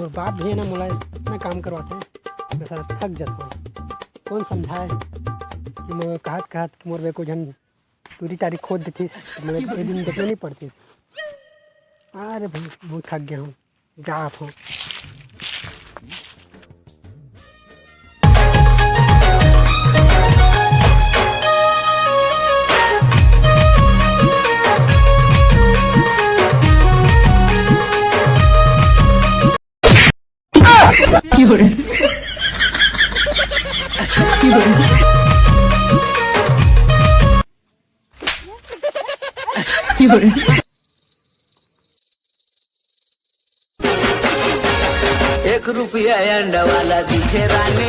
मोर बाप भी है ना मोला इतना काम करवाते हैं, मैं सारा थक जाता हूँ। कौन समझाए कि मैं कहत कि मोर को जन पूरी तारीख खोद देतीस तो मुझे एक दिन देखने नहीं पड़तीस। अरे भाई बहुत थक गया हूँ, जात हूँ। ₹1 अंडा वाला दिखे रानी,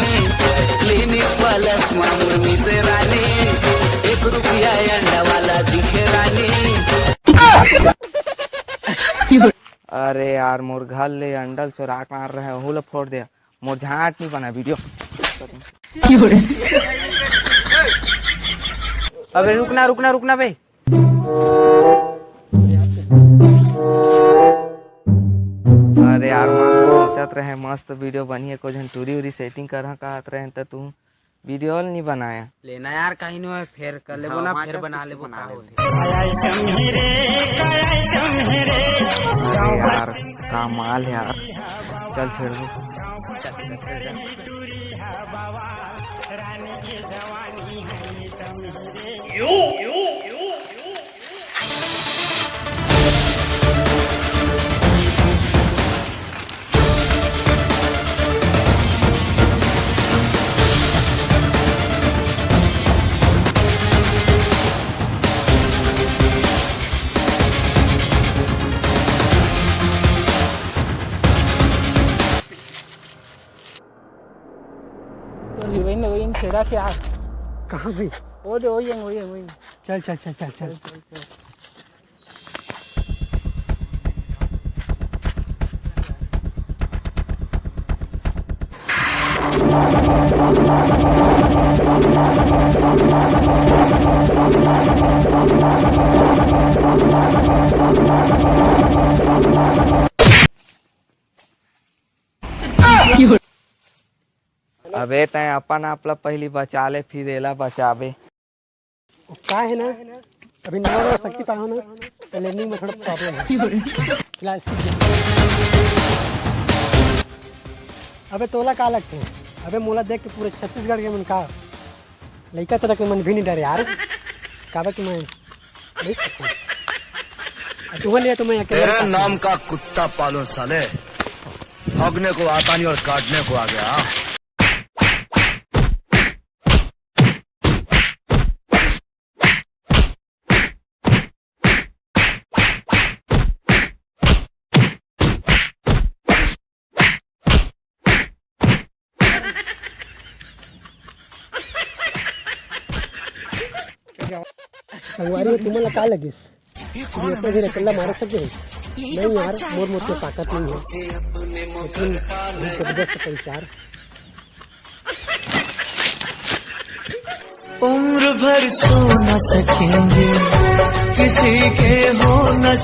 क्लिनिक प्लस मुर्मी से रानी। ₹1 अंडा वाला दिखे रानी। अरे यार मोर घर ले अंडल चोरा मार रहे हैं, हुल फोड़ दिया। मोर झाट नहीं बना वीडियो। अबे रुकना बे। अरे यार मस्त सोचत रहे, मस्त वीडियो बनी है, कुछ टूरी सेटिंग कर कहत रहे तो तू वीडियो नहीं बनाया। लेना यार कहीं नहीं फिर कर ले ना, फिर बना ले यार का माल है यार, चल छेड़ दो। हीरोइन छेड़ा के यार। कहाँ भाई? वो दे वही। चल। अबे तय अपन आपला पहली बचा ले, फिर एला बचावे। का है ना, अभी नवा शक्ति पाओ ना तो लर्निंग में थोड़ा प्रॉब्लम है। फिलहाल सीख अबे तोला का लगते हैं? अबे मोला देख के पूरे छत्तीसगढ़ के मन का लड़का तरह के मन भी नहीं डरे यार। काबे कि मैं नहीं सकता तुम्हें तो मैं तेरे नाम का कुत्ता पालो साले, भागने को आता नहीं और काटने को आ गया। संगवारी तुम्हें का लगिस भी अकेला मार सके? नहीं यार, मोर के ताकत नहीं है, लेकिन जबरदस्त परिचार। उम्र भर सो न सकेंगे किसी के हो न